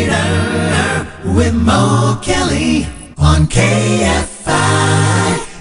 Trader with Mo Kelly on KFI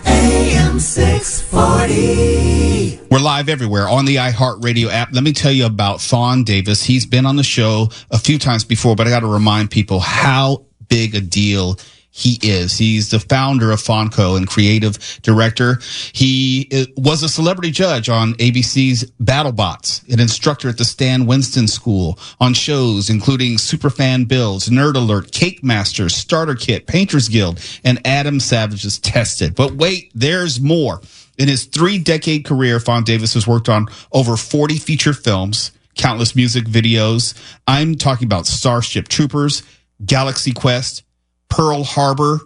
AM 640. We're live everywhere on the iHeartRadio app. Let me tell you about Fawn Davis. He's been on the show a few times before, but I got to remind people how big a deal he is. He's the founder of Fonco and creative director. He was a celebrity judge on ABC's BattleBots, an instructor at the Stan Winston School on shows including Superfan Builds, Nerd Alert, Cake Masters, Starter Kit, Painters Guild, and Adam Savage's Tested. But wait, there's more. In his 3-decade career, Fawn Davis has worked on over 40 feature films, countless music videos. I'm talking about Starship Troopers, Galaxy Quest, Pearl Harbor,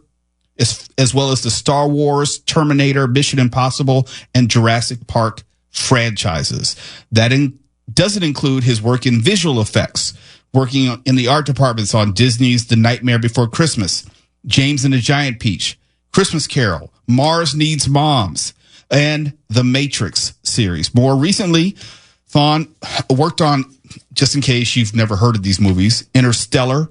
as well as the Star Wars, Terminator, Mission Impossible, and Jurassic Park franchises. That doesn't include his work in visual effects, working in the art departments on Disney's The Nightmare Before Christmas, James and the Giant Peach, Christmas Carol, Mars Needs Moms, and the Matrix series. More recently, Fawn worked on, just in case you've never heard of these movies, Interstellar,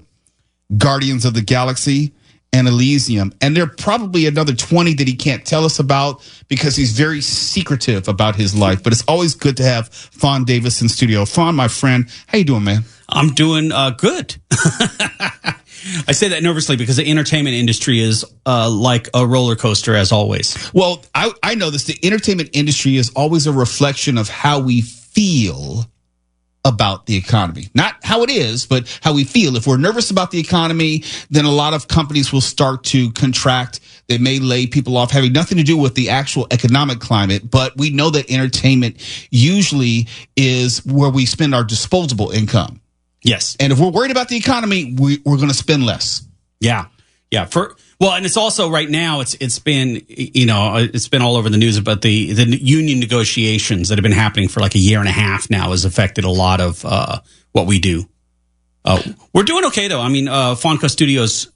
Guardians of the Galaxy, and Elysium. And there are probably another 20 that he can't tell us about because he's very secretive about his life. But it's always good to have Fawn Davis in studio. Fawn, my friend, how you doing, man? I'm doing good. I say that nervously because the entertainment industry is like a roller coaster, as always. Well, I know this. The entertainment industry is always a reflection of how we feel about the economy. Not how it is, but how we feel. If we're nervous about the economy, then a lot of companies will start to contract. They may lay people off, having nothing to do with the actual economic climate. But we know that entertainment usually is where we spend our disposable income. Yes. And if we're worried about the economy, we're going to spend less. Yeah. Yeah. And it's also right now, it's been all over the news about the union negotiations that have been happening for like a year and a half now has affected a lot of what we do. We're doing okay, though. I mean, Fonco Studios,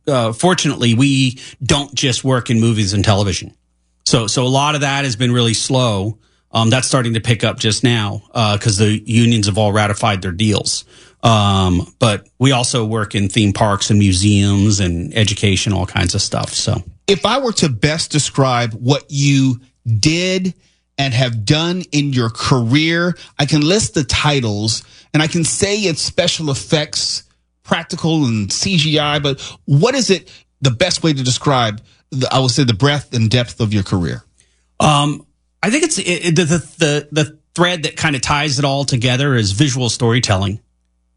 fortunately, we don't just work in movies and television. So a lot of that has been really slow. That's starting to pick up just now because the unions have all ratified their deals. But we also work in theme parks and museums and education, all kinds of stuff. So if I were to best describe what you did and have done in your career, I can list the titles and I can say it's special effects, practical and CGI, but what is it the best way to describe, I would say, the breadth and depth of your career? I think it's the thread that kind of ties it all together is visual storytelling.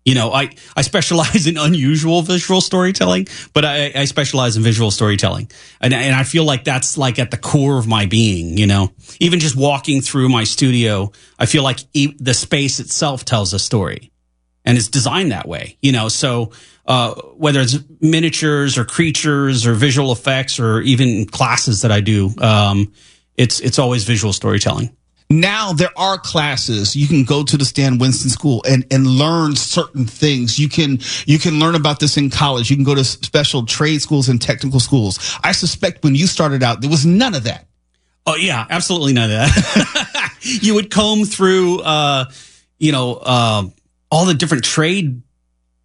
You know, I specialize in unusual visual storytelling, but I specialize in visual storytelling. And I feel like that's like at the core of my being, you know. Even just walking through my studio, I feel like the space itself tells a story. And it's designed that way, you know. So whether it's miniatures or creatures or visual effects or even classes that I do, it's always visual storytelling. Now there are classes. You can go to the Stan Winston School and learn certain things. You can learn about this in college. You can go to special trade schools and technical schools. I suspect when you started out, there was none of that. Oh yeah, absolutely none of that. You would comb through, all the different trade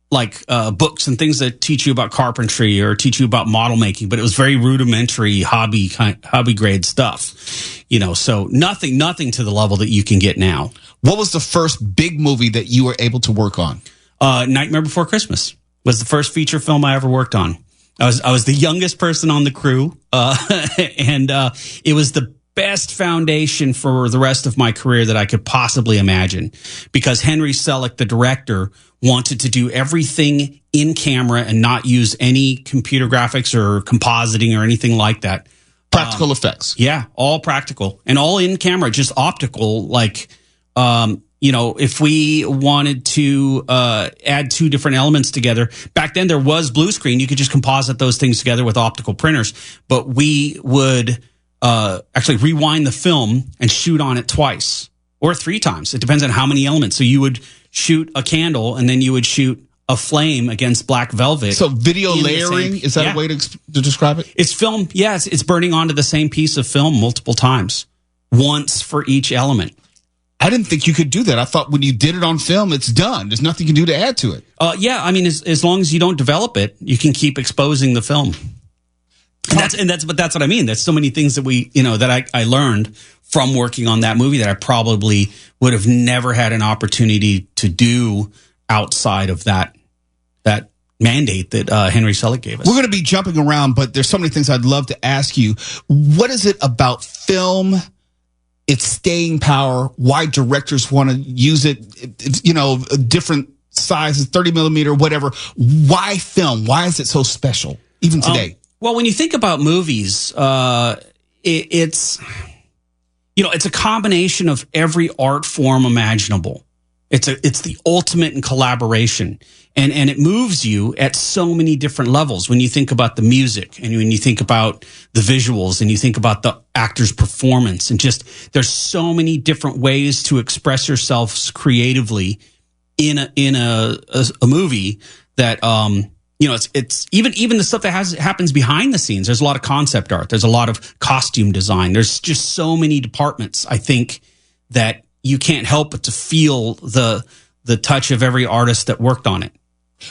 books and things that teach you about carpentry or teach you about model making, but it was very rudimentary hobby grade stuff. You know, so nothing to the level that you can get now. What was the first big movie that you were able to work on? Nightmare Before Christmas was the first feature film I ever worked on. I was the youngest person on the crew, and it was the best foundation for the rest of my career that I could possibly imagine, because Henry Selick, the director, wanted to do everything in camera and not use any computer graphics or compositing or anything like that. Practical effects. Yeah, all practical and all in camera, just optical. If we wanted to add two different elements together, back then there was blue screen. You could just composite those things together with optical printers, but we would actually rewind the film and shoot on it twice or 3 times. It depends on how many elements. So you would shoot a candle and then you would shoot a flame against black velvet. So video layering, is that a way to describe it? It's film. Yes, it's burning onto the same piece of film multiple times, once for each element. I didn't think you could do that. I thought when you did it on film, it's done. There's nothing you can do to add to it. Yeah, I mean, as long as you don't develop it, you can keep exposing the film. But that's what I mean. There's so many things that that I learned from working on that movie that I probably would have never had an opportunity to do outside of that mandate that Henry Selick gave us. We're going to be jumping around, but there's so many things I'd love to ask you. What is it about film, its staying power, why directors want to use it, different sizes, 30 millimeter, whatever. Why film? Why is it so special, even today? Well, when you think about movies, it's a combination of every art form imaginable. It's the ultimate in collaboration, and it moves you at so many different levels. When you think about the music, and when you think about the visuals, and you think about the actor's performance, and just there's so many different ways to express yourselves creatively in a movie that it's even the stuff that happens behind the scenes. There's a lot of concept art. There's a lot of costume design. There's just so many departments, I think, that you can't help but to feel the touch of every artist that worked on it.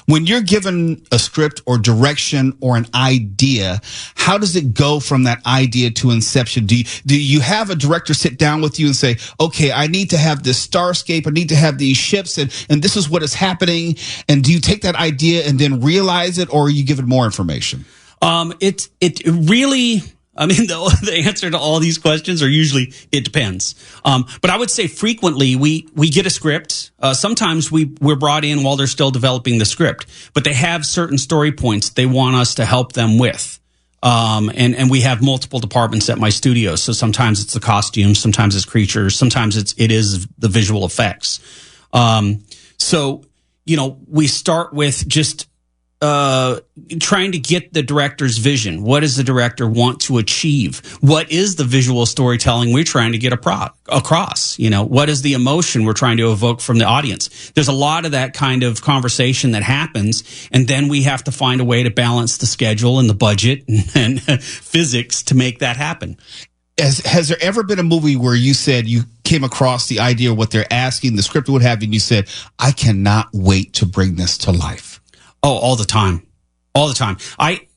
When you're given a script or direction or an idea, how does it go from that idea to inception? Do you have a director sit down with you and say, okay, I need to have this starscape, I need to have these ships, and this is what is happening? And do you take that idea and then realize it, or are you given more information? It really, I mean, the answer to all these questions are usually, it depends. But I would say frequently we get a script. Sometimes we're brought in while they're still developing the script, but they have certain story points they want us to help them with. And we have multiple departments at my studio. So sometimes it's the costumes, sometimes it's creatures, sometimes it is the visual effects. So we start with just trying to get the director's vision. What does the director want to achieve? What is the visual storytelling we're trying to get across? What is the emotion we're trying to evoke from the audience? There's a lot of that kind of conversation that happens, and then we have to find a way to balance the schedule and the budget and physics to make that happen. Has there ever been a movie where you said you came across the idea of what they're asking, the script would have, and you said, I cannot wait to bring this to life? Oh, all the time. All the time. I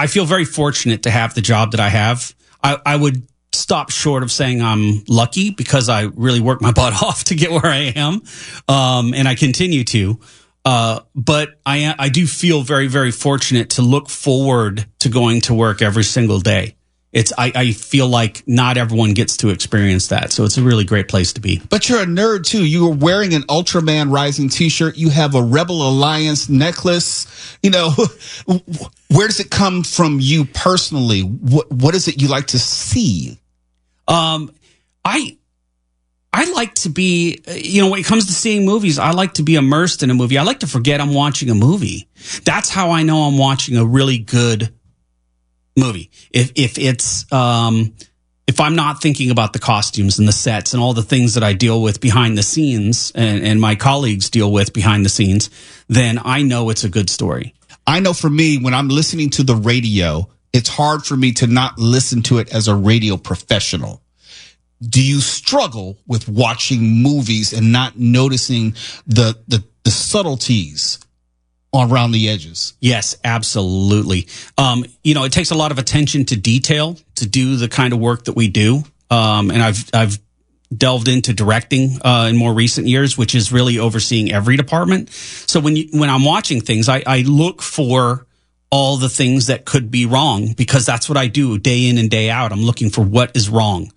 feel very fortunate to have the job that I have. I would stop short of saying I'm lucky, because I really work my butt off to get where I am. And I continue to. But I do feel very, very fortunate to look forward to going to work every single day. I feel like not everyone gets to experience that. So it's a really great place to be. But you're a nerd too. You are wearing an Ultraman Rising t-shirt. You have a Rebel Alliance necklace. Where does it come from you personally? What is it you like to see? I like to be, when it comes to seeing movies, I like to be immersed in a movie. I like to forget I'm watching a movie. That's how I know I'm watching a really good movie. If I'm not thinking about the costumes and the sets and all the things that I deal with behind the scenes and my colleagues deal with behind the scenes, then I know it's a good story. I know for me, when I'm listening to the radio, it's hard for me to not listen to it as a radio professional. Do you struggle with watching movies and not noticing the subtleties around the edges? Yes, absolutely. It takes a lot of attention to detail to do the kind of work that we do. And I've delved into directing in more recent years, which is really overseeing every department. So when I'm watching things, I look for all the things that could be wrong, because that's what I do day in and day out. I'm looking for what is wrong,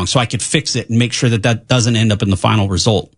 so I could fix it and make sure that doesn't end up in the final result.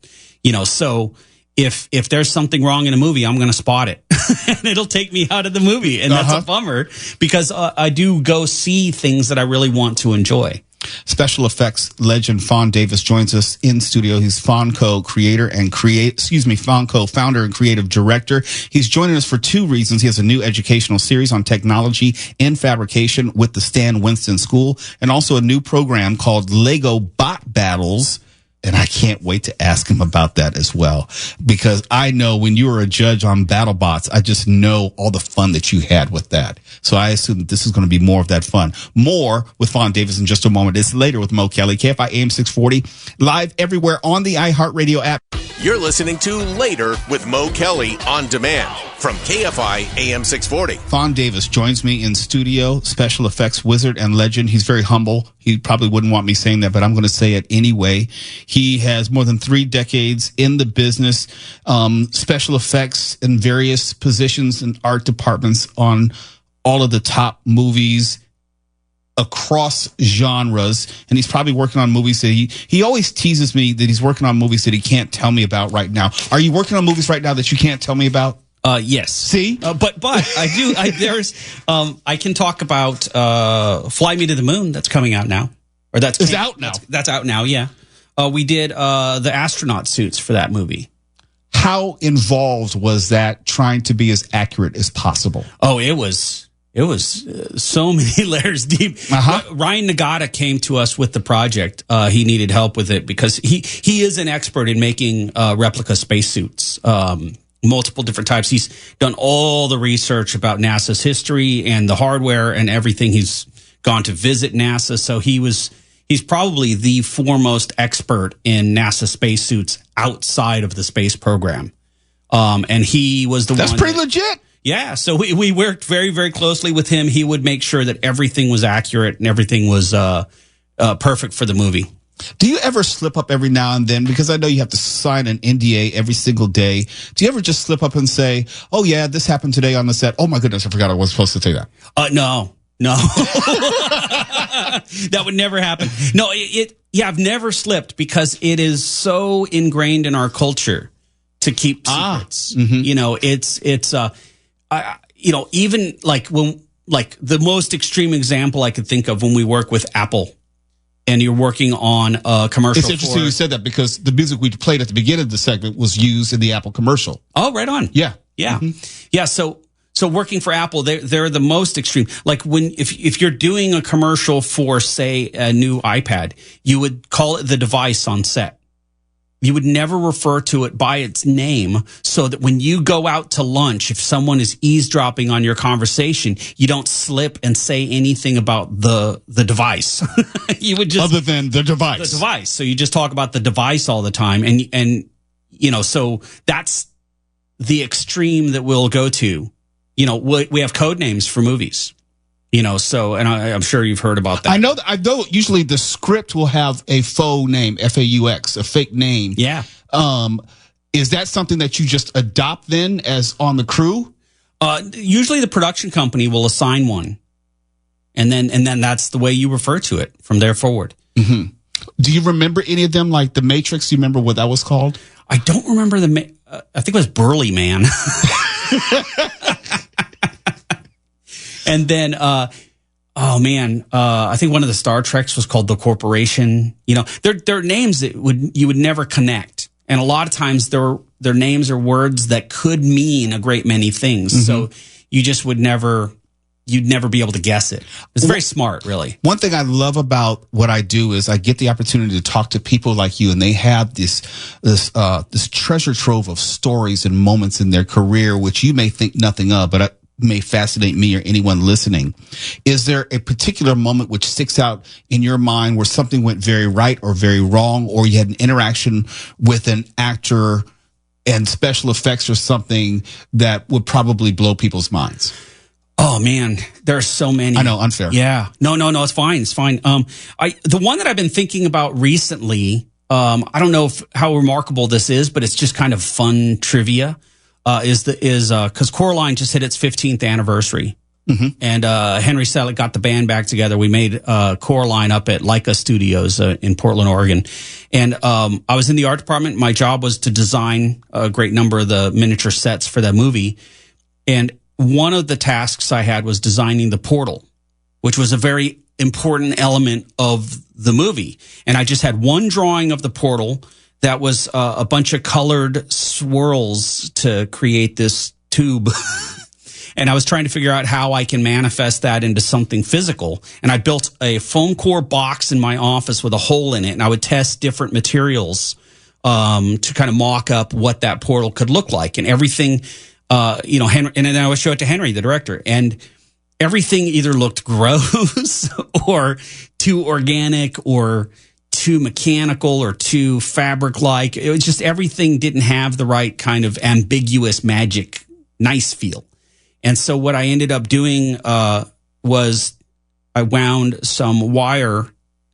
So if there's something wrong in a movie, I'm going to spot it and it'll take me out of the movie. And that's a bummer, because I do go see things that I really want to enjoy. Special effects legend Fawn Davis joins us in studio. He's Fawnco Fawnco founder and creative director. He's joining us for two reasons. He has a new educational series on technology and fabrication with the Stan Winston School, and also a new program called Lego Bot Battles And I can't wait to ask him about that as well, because I know when you were a judge on BattleBots, I just know all the fun that you had with that. So I assume that this is going to be more of that fun. More with Fawn Davis in just a moment. It's later with Mo Kelly, KFI AM 640, live everywhere on the iHeartRadio app. You're listening to Later with Mo Kelly on demand from KFI AM 640. Fawn Davis joins me in studio, special effects wizard and legend. He's very humble. He probably wouldn't want me saying that, but I'm going to say it anyway. He has more than 3 decades in the business, special effects in various positions and art departments on all of the top movies across genres, and he's probably working on movies that he always teases me that he's working on movies that he can't tell me about right now. Are you working on movies right now that you can't tell me about? Yes. See? But I do, I can talk about, Fly Me to the Moon. That's coming out now. Or It's out now. That's out now. Yeah. We did, the astronaut suits for that movie. How involved was that trying to be as accurate as possible? Oh, it was so many layers deep. Ryan Nagata came to us with the project. He needed help with it because he is an expert in making replica spacesuits, multiple different types. He's done all the research about NASA's history and the hardware and everything. He's gone to visit NASA, so he's probably the foremost expert in NASA spacesuits outside of the space program. And he was the one. That's pretty legit. Yeah, so we worked very, very closely with him. He would make sure that everything was accurate and everything was perfect for the movie. Do you ever slip up every now and then? Because I know you have to sign an NDA every single day. Do you ever just slip up and say, oh, yeah, this happened today on the set. Oh, my goodness, I forgot I was supposed to say that. No. That would never happen. No, I've never slipped because it is so ingrained in our culture to keep secrets. Mm-hmm. You know, even like the most extreme example I could think of when we work with Apple and you're working on a commercial. It's interesting you said that because the music we played at the beginning of the segment was used in the Apple commercial. Oh, right on. Yeah. Yeah. Mm-hmm. Yeah. So working for Apple, they're the most extreme. Like if you're doing a commercial for, say, a new iPad, you would call it the device on set. You would never refer to it by its name so that when you go out to lunch, if someone is eavesdropping on your conversation, you don't slip and say anything about the device. You would just. Other than the device. The device. So you just talk about the device all the time. And so that's the extreme that we'll go to. We have code names for movies. So, and I'm sure you've heard about that. I know usually the script will have a faux name, FAUX, a fake name. Yeah. Is that something that you just adopt then as on the crew? Usually the production company will assign one. And then that's the way you refer to it from there forward. Mm-hmm. Do you remember any of them, like The Matrix? Do you remember what that was called? I don't remember I think it was Burly Man. And then, I think one of the Star Treks was called The Corporation. They're names that you would never connect. And a lot of times their names are words that could mean a great many things. Mm-hmm. So you just you'd never be able to guess it. It's very smart, really. One thing I love about what I do is I get the opportunity to talk to people like you, and they have this treasure trove of stories and moments in their career, which you may think nothing of, but may fascinate me or anyone listening. Is there a particular moment which sticks out in your mind where something went very right or very wrong, or you had an interaction with an actor and special effects or something that would probably blow people's minds? Oh man, there are so many. I know, unfair. Yeah. No, it's fine. It's fine. The one that I've been thinking about recently, I don't know how remarkable this is, but it's just kind of fun trivia. Because Coraline just hit its 15th anniversary. Mm-hmm. And Henry Selick got the band back together. We made Coraline up at Leica Studios in Portland, Oregon. And I was in the art department. My job was to design a great number of the miniature sets for that movie. And one of the tasks I had was designing the portal, which was a very important element of the movie. And I just had one drawing of the portal that was a bunch of colored swirls to create this tube. And I was trying to figure out how I can manifest that into something physical. And I built a foam core box in my office with a hole in it. And I would test different materials to kind of mock up what that portal could look like. And everything, Henry, and then I would show it to Henry, the director. And everything either looked gross or too organic or too mechanical or too fabric-like. It was just everything didn't have the right kind of ambiguous magic, nice feel. And so what I ended up doing was I wound some wire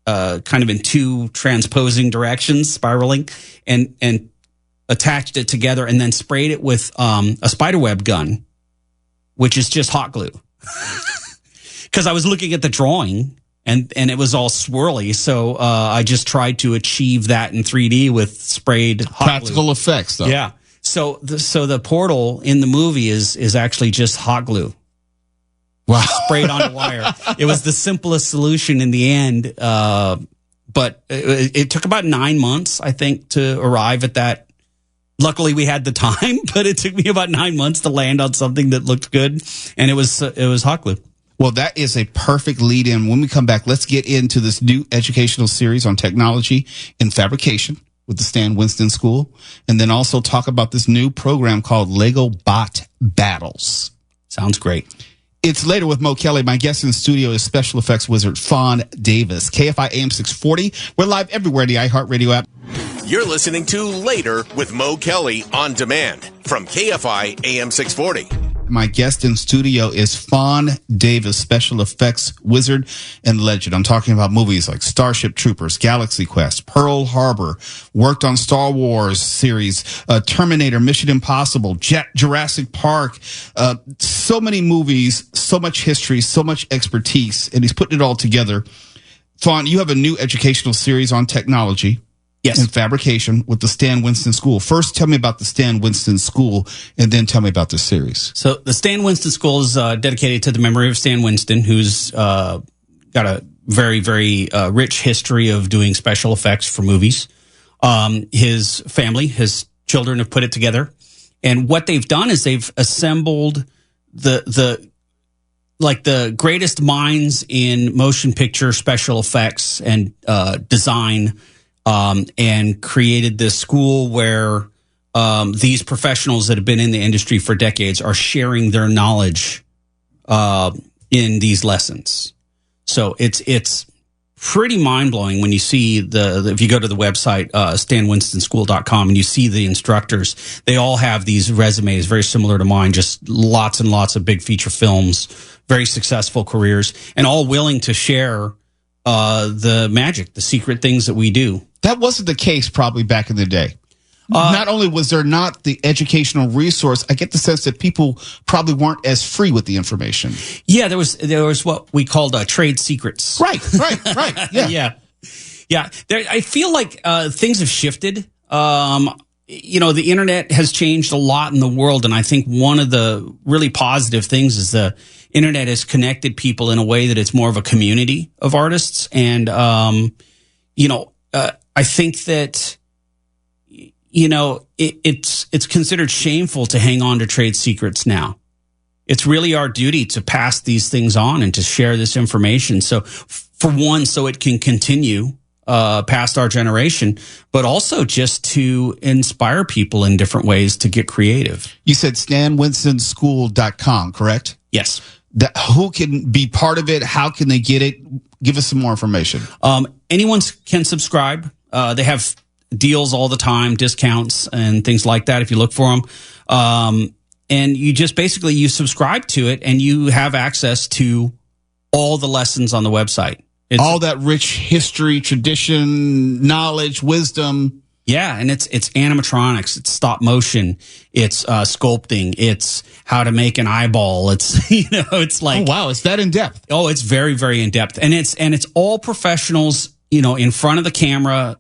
kind of in two transposing directions, spiraling, and attached it together and then sprayed it with a spiderweb gun, which is just hot glue. Because I was looking at the drawing and it was all swirly, so I just tried to achieve that in 3D with sprayed hot Practical glue. effects, though. Yeah. So the portal in the movie is actually just hot glue. Wow. Sprayed on wire. It was the simplest solution in the end, but it took about 9 months, I think, to arrive at that. Luckily, we had the time, but it took me about 9 months to land on something that looked good, and it was hot glue. Well, that is a perfect lead in. When we come back, let's get into this new educational series on technology and fabrication with the Stan Winston School, and then also talk about this new program called Lego Bot Battles. Sounds great. It's Later with Mo Kelly. My guest in the studio is special effects wizard Fawn Davis. KFI AM 640. We're live everywhere in the iHeartRadio app. You're listening to Later with Mo Kelly on demand from KFI AM 640. My guest in studio is Fawn Davis, special effects wizard and legend. I'm talking about movies like Starship Troopers, Galaxy Quest, Pearl Harbor, worked on Star Wars series, Terminator, Mission Impossible, Jurassic Park, so many movies, so much history, so much expertise, and he's putting it all together. Fawn, you have a new educational series on technology. Yes. And fabrication with the Stan Winston School. First, tell me about the Stan Winston School, and then tell me about the series. So the Stan Winston School is dedicated to the memory of Stan Winston, who's got a very, very rich history of doing special effects for movies. His family, his children have put it together. And what they've done is they've assembled the greatest minds in motion picture special effects and design, and created this school where these professionals that have been in the industry for decades are sharing their knowledge in these lessons. So it's pretty mind-blowing when you see if you go to the website stanwinstonschool.com and you see the instructors. They all have these resumes very similar to mine, just lots and lots of big feature films, very successful careers, and all willing to share the magic, the secret things that we do. That wasn't the case probably back in the day. Not only was there not the educational resource, I get the sense that people probably weren't as free with the information. Yeah, there was what we called trade secrets. Right. Yeah. Yeah. I feel like things have shifted. The internet has changed a lot in the world, and I think one of the really positive things is the internet has connected people in a way that it's more of a community of artists. And I think that it's considered shameful to hang on to trade secrets now. It's really our duty to pass these things on and to share this information. So for one, so it can continue past our generation, but also just to inspire people in different ways to get creative. You said stanwinstonsschool.com, correct? Yes. Who can be part of it? How can they get it? Give us some more information. Anyone can subscribe. They have deals all the time, discounts and things like that if you look for them. And you just basically, you subscribe to it and you have access to all the lessons on the website. All that rich history, tradition, knowledge, wisdom. Yeah, and it's animatronics, it's stop motion, it's sculpting, it's how to make an eyeball. It's it's like, oh wow, it's that in depth. Oh, it's very, very in depth, and it's all professionals, in front of the camera,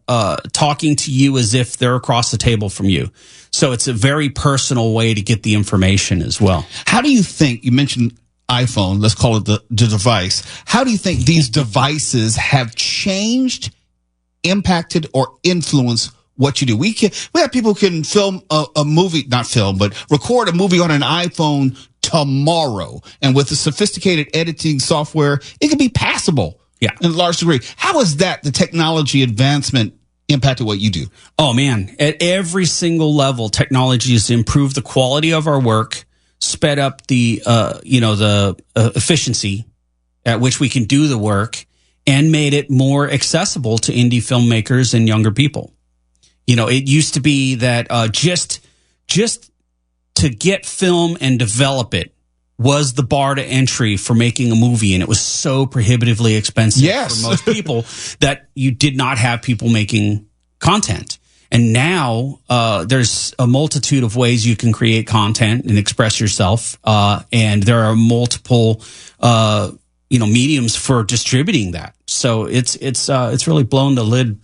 talking to you as if they're across the table from you. So it's a very personal way to get the information as well. How do you think, you mentioned iPhone, let's call it the device. How do you think these devices have changed, impacted, or influenced what you do? We have people who can film a movie, not film, but record a movie on an iPhone tomorrow. And with the sophisticated editing software, it can be passable. Yeah. In a large degree. How is that, the technology advancement, impacted what you do? Oh, man. At every single level, technology has improved the quality of our work, sped up the efficiency at which we can do the work, and made it more accessible to indie filmmakers and younger people. You know, it used to be that just to get film and develop it was the bar to entry for making a movie, and it was so prohibitively expensive for most people that you did not have people making content. And now there's a multitude of ways you can create content and express yourself, and there are multiple mediums for distributing that. So it's really blown the lid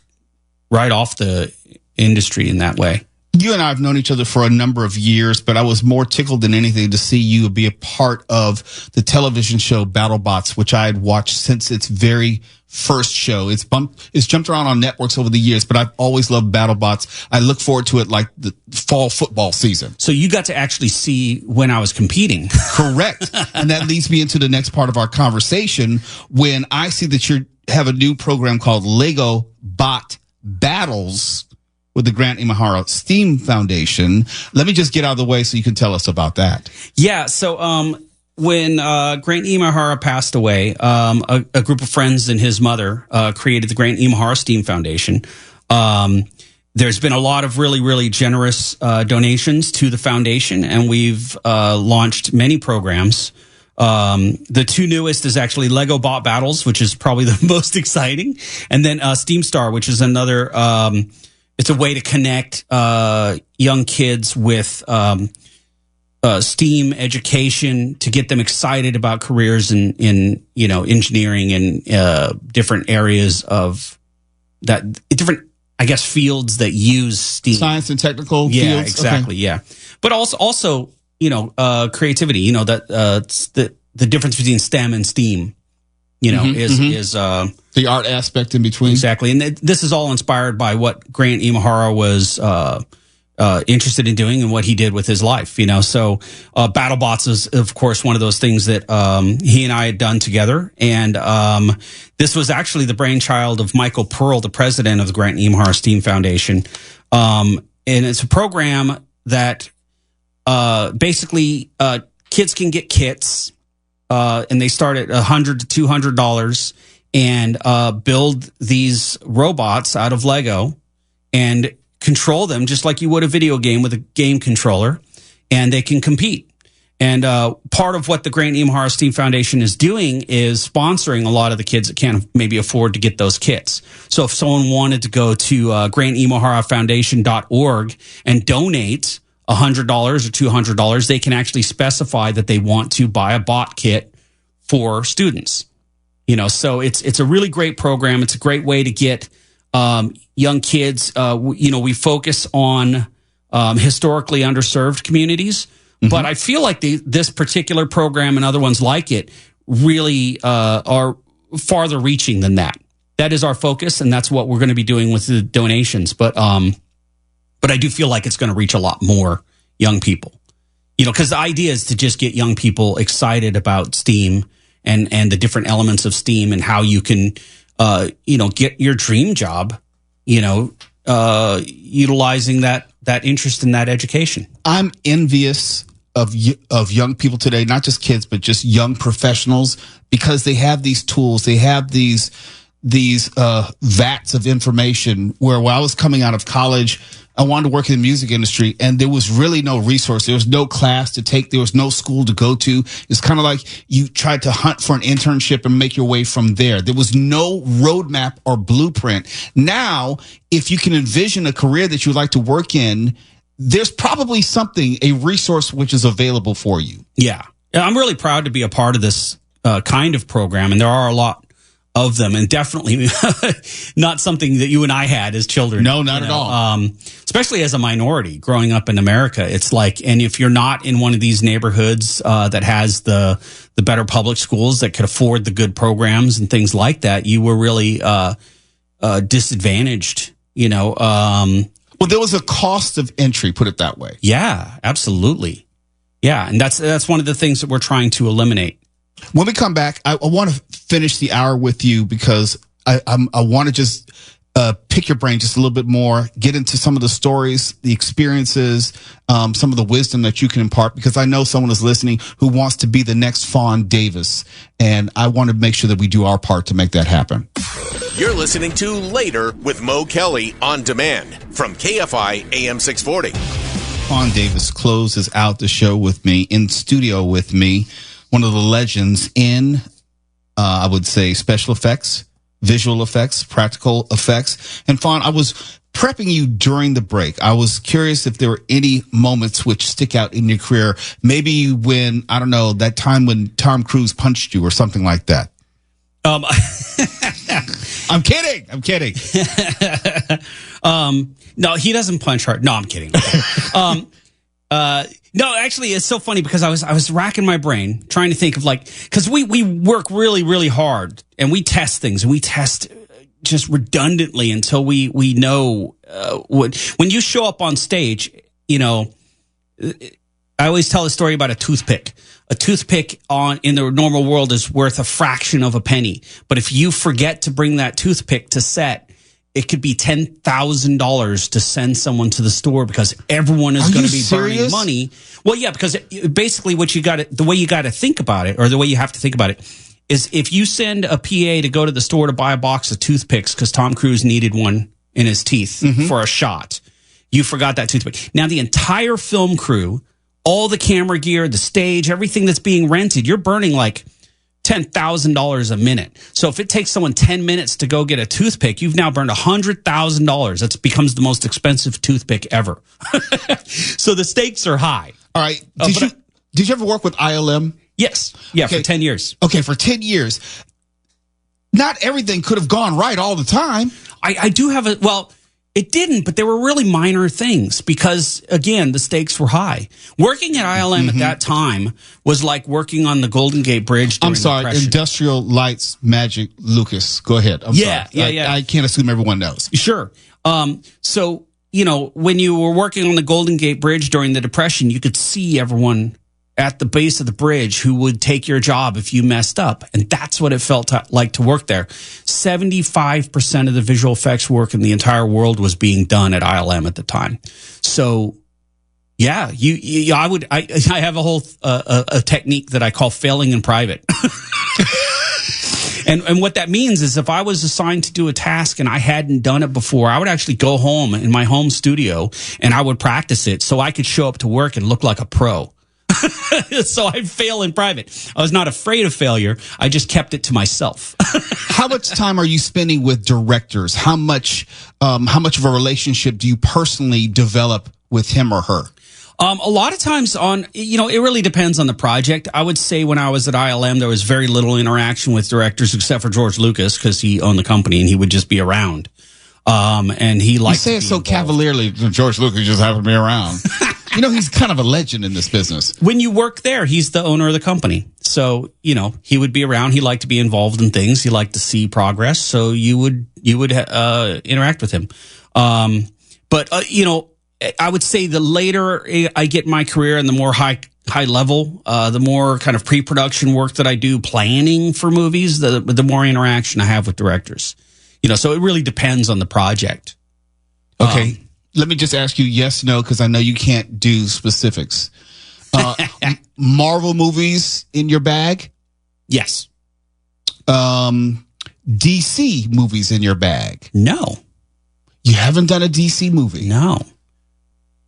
right off the industry in that way. You and I have known each other for a number of years, but I was more tickled than anything to see you be a part of the television show BattleBots, which I had watched since its very first show. It's jumped around on networks over the years, but I've always loved BattleBots. I look forward to it like the fall football season. So you got to actually see when I was competing. Correct. And that leads me into the next part of our conversation when I see that you have a new program called Lego Bot Battles with the Grant Imahara STEAM Foundation. Let me just get out of the way so you can tell us about that. Yeah. So when Grant Imahara passed away, a group of friends and his mother created the Grant Imahara STEAM Foundation. There's been a lot of really, really generous donations to the foundation, and we've launched many programs. The two newest is actually Lego Bot Battles, which is probably the most exciting, and then STEAM Star, which is another it's a way to connect young kids with STEAM education to get them excited about careers in engineering and different areas of that, different, I guess, fields that use STEAM. Science and technical fields? Yeah, exactly, okay. Yeah. But also creativity, it's the difference between STEM and STEAM, is the art aspect in between. Exactly. And this is all inspired by what Grant Imahara was interested in doing and what he did with his life, So BattleBots is, of course, one of those things that he and I had done together. And this was actually the brainchild of Michael Pearl, the president of the Grant Imahara STEAM Foundation. And it's a program that basically kids can get kits, and they start at $100 to $200 and build these robots out of Lego and control them just like you would a video game with a game controller, and they can compete. And part of what the Grant Imahara STEAM Foundation is doing is sponsoring a lot of the kids that can't maybe afford to get those kits. So if someone wanted to go to grantimaharafoundation.org and donate $100 or $200, they can actually specify that they want to buy a bot kit for students. So it's a really great program. It's a great way to get young kids. We focus on historically underserved communities, but I feel like this particular program and other ones like it really are farther reaching than that. That is our focus, and that's what we're going to be doing with the donations. But I do feel like it's going to reach a lot more young people, because the idea is to just get young people excited about STEAM and the different elements of STEAM and how you can, get your dream job, utilizing that interest in that education. I'm envious of young people today, not just kids, but just young professionals, because they have these tools, they have these vats of information. Where while I was coming out of college, I wanted to work in the music industry, and there was really no resource. There was no class to take. There was no school to go to. It's kind of like you tried to hunt for an internship and make your way from there. There was no roadmap or blueprint. Now, if you can envision a career that you'd like to work in, there's probably a resource which is available for you. Yeah. I'm really proud to be a part of this kind of program, and there are a lot of them, and definitely not something that you and I had as children. No, not at all. Especially as a minority growing up in America. It's like, and if you're not in one of these neighborhoods that has the better public schools that could afford the good programs and things like that, you were really disadvantaged, Well, there was a cost of entry, put it that way. Yeah, absolutely. Yeah, and that's one of the things that we're trying to eliminate. When we come back, I want to finish the hour with you because I want to just pick your brain just a little bit more, get into some of the stories, the experiences, some of the wisdom that you can impart, because I know someone is listening who wants to be the next Fawn Davis, and I want to make sure that we do our part to make that happen. You're listening to Later with Mo Kelly on demand from KFI AM 640. Fawn Davis closes out the show with me, in studio with me, one of the legends in, I would say, special effects, visual effects, practical effects. And Fawn, I was prepping you during the break. I was curious if there were any moments which stick out in your career. Maybe when, I don't know, that time when Tom Cruise punched you or something like that. I'm kidding. No, he doesn't punch hard. No, I'm kidding. No, actually, it's so funny because I was racking my brain trying to think of because we work really, really hard and we test things and we test just redundantly until we know when you show up on stage, I always tell a story about a toothpick. A toothpick in the normal world is worth a fraction of a penny. But if you forget to bring that toothpick to set, it could be $10,000 to send someone to the store because everyone is going to be burning money. Well, yeah, because basically the way you got to think about it, or the way you have to think about it, is if you send a PA to go to the store to buy a box of toothpicks because Tom Cruise needed one in his teeth for a shot, you forgot that toothpick. Now the entire film crew, all the camera gear, the stage, everything that's being rented, you're burning like $10,000 a minute. So if it takes someone 10 minutes to go get a toothpick, you've now burned $100,000. That becomes the most expensive toothpick ever. So the stakes are high. All right. Did you ever work with ILM? Yes. Yeah, okay. For 10 years. Okay, for 10 years. Not everything could have gone right all the time. I do have it didn't, but there were really minor things because, again, the stakes were high. Working at ILM at that time was like working on the Golden Gate Bridge during the Depression. Industrial Lights Magic Lucas. Go ahead. I'm sorry. I can't assume everyone knows. Sure. So, when you were working on the Golden Gate Bridge during the Depression, you could see everyone at the base of the bridge who would take your job if you messed up. And that's what it felt like to work there. 75% of the visual effects work in the entire world was being done at ILM at the time. So, yeah, I have a whole a technique that I call failing in private. And what that means is if I was assigned to do a task and I hadn't done it before, I would actually go home in my home studio and I would practice it so I could show up to work and look like a pro. So I'd fail in private. I was not afraid of failure. I just kept it to myself. How much time are you spending with directors? How much of a relationship do you personally develop with him or her? A lot of times it really depends on the project. I would say when I was at ILM, there was very little interaction with directors except for George Lucas because he owned the company and he would just be around. And he liked to be You say it so involved. Cavalierly, George Lucas just happened to be around. He's kind of a legend in this business. When you work there, he's the owner of the company. So, he would be around. He liked to be involved in things. He liked to see progress. So you would interact with him. But I would say the later I get in my career and the more high level, the more kind of pre-production work that I do planning for movies, the more interaction I have with directors. So it really depends on the project. Okay. Let me just ask you yes, no, because I know you can't do specifics. Marvel movies in your bag? Yes. DC movies in your bag? No. You haven't done a DC movie? No.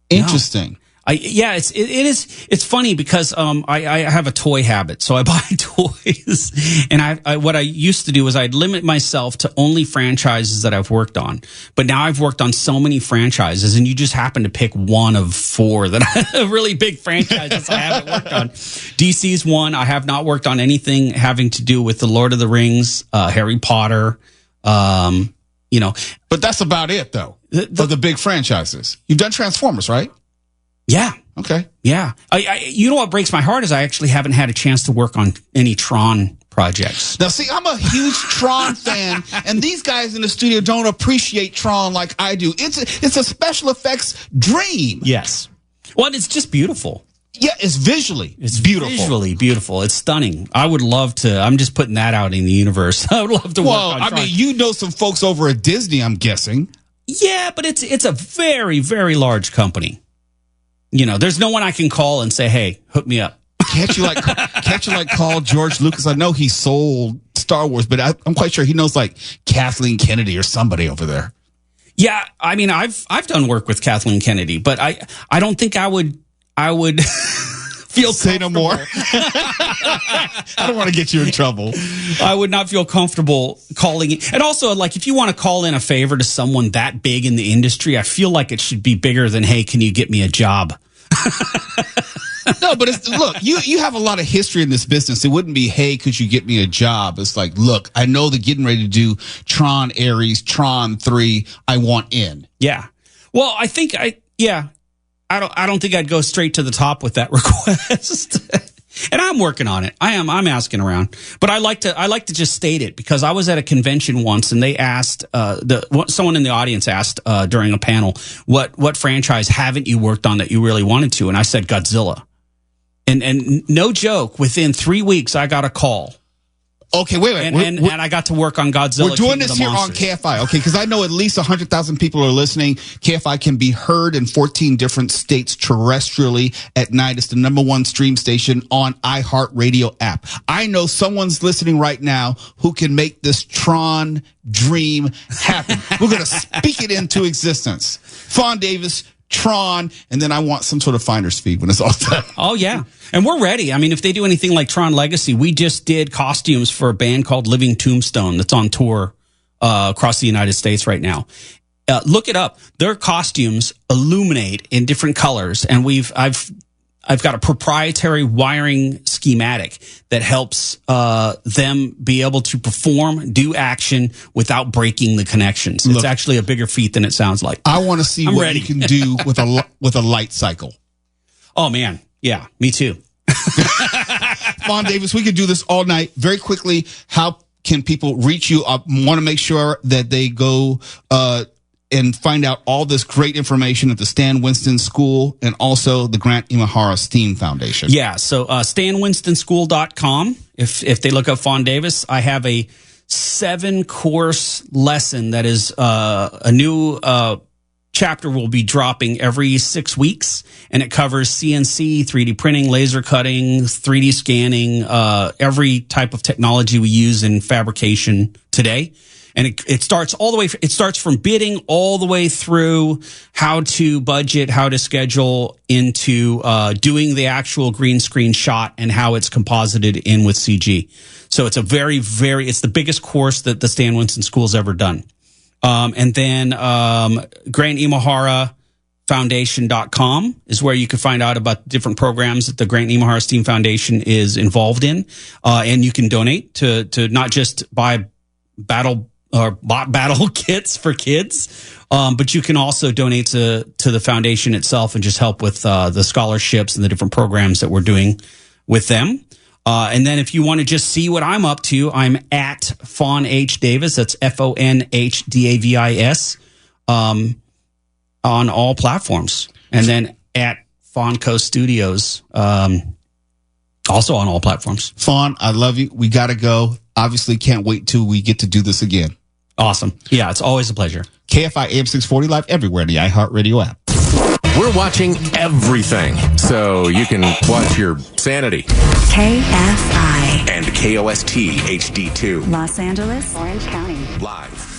Interesting. It's funny because I have a toy habit, so I buy toys, and what I used to do is I'd limit myself to only franchises that I've worked on. But now I've worked on so many franchises, and you just happen to pick one of four that really big franchises I haven't worked on. DC's one. I have not worked on anything having to do with the Lord of the Rings, Harry Potter. But that's about it, though. For the big franchises, you've done Transformers, right? Yeah. Okay. Yeah. You know what breaks my heart is I actually haven't had a chance to work on any Tron projects. Now, see, I'm a huge Tron fan, and these guys in the studio don't appreciate Tron like I do. It's a special effects dream. Yes. Well, it's just beautiful. Yeah, it's visually. It's beautiful. Visually beautiful. It's stunning. I would love to. I'm just putting that out in the universe. I would love to work on Tron. I mean, you know some folks over at Disney, I'm guessing. Yeah, but it's a very, very large company. You know, there's no one I can call and say, hey, hook me up. Can't you like call George Lucas? I know he sold Star Wars, but I'm quite sure he knows like Kathleen Kennedy or somebody over there. Yeah, I mean, I've done work with Kathleen Kennedy, but I don't think I would feel say no more. I don't want to get you in trouble. I would not feel comfortable calling it. And also, like, if you want to call in a favor to someone that big in the industry, I feel like it should be bigger than, hey, can you get me a job? No, but look, you have a lot of history in this business. It wouldn't be, hey, could you get me a job? It's like, look, I know they're getting ready to do Tron Ares, Tron 3. I want in. Yeah. Well, I think I don't think I'd go straight to the top with that request. And I'm working on it. I'm asking around, but I like to just state it because I was at a convention once and they asked, someone in the audience asked, during a panel, what franchise haven't you worked on that you really wanted to? And I said Godzilla. And no joke, within 3 weeks, I got a call. Okay, wait a minute. And I got to work on Godzilla. We're doing this here on KFI, okay? Because I know at least 100,000 people are listening. KFI can be heard in 14 different states terrestrially at night. It's the #1 stream station on iHeartRadio app. I know someone's listening right now who can make this Tron dream happen. We're going to speak it into existence. Fawn Davis, Tron, and then I want some sort of finder's fee when it's all done. Oh, yeah. And we're ready. I mean, if they do anything like Tron Legacy, we just did costumes for a band called Living Tombstone that's on tour across the United States right now. Look it up. Their costumes illuminate in different colors, and I've got a proprietary wiring schematic that helps them be able to perform, do action without breaking the connections. It's actually a bigger feat than it sounds like. I want to see what you can do with a light cycle. Oh, man. Yeah, me too. Fawn Davis, we could do this all night. Very quickly, how can people reach you? I want to make sure that they go and find out all this great information at the Stan Winston School and also the Grant Imahara STEAM Foundation. Yeah, so stanwinstonschool.com. If they look up Fawn Davis, I have a 7-course lesson that is a new chapter will be dropping every 6 weeks, and it covers CNC, 3D printing, laser cutting, 3D scanning, every type of technology we use in fabrication today. And it starts all the way. It starts from bidding all the way through how to budget, how to schedule, into doing the actual green screen shot and how it's composited in with CG. So it's a it's the biggest course that the Stan Winston School's ever done. And then Grant Imahara Foundation.com is where you can find out about different programs that the Grant Imahara STEAM Foundation is involved in. And you can donate to not just buy battle kits for kids, but you can also donate to the foundation itself and just help with the scholarships and the different programs that we're doing with them. And then if you want to just see what I'm up to, I'm at Fawn H. Davis. That's FONHDAVIS on all platforms. And then at Fawnco Studios, also on all platforms. Fawn, I love you. We got to go. Obviously, can't wait till we get to do this again. Awesome. Yeah, it's always a pleasure. KFI AM 640 live everywhere in the iHeartRadio app. We're watching everything, so you can watch your sanity. KFI. And KOST HD2. Los Angeles, Orange County. Live.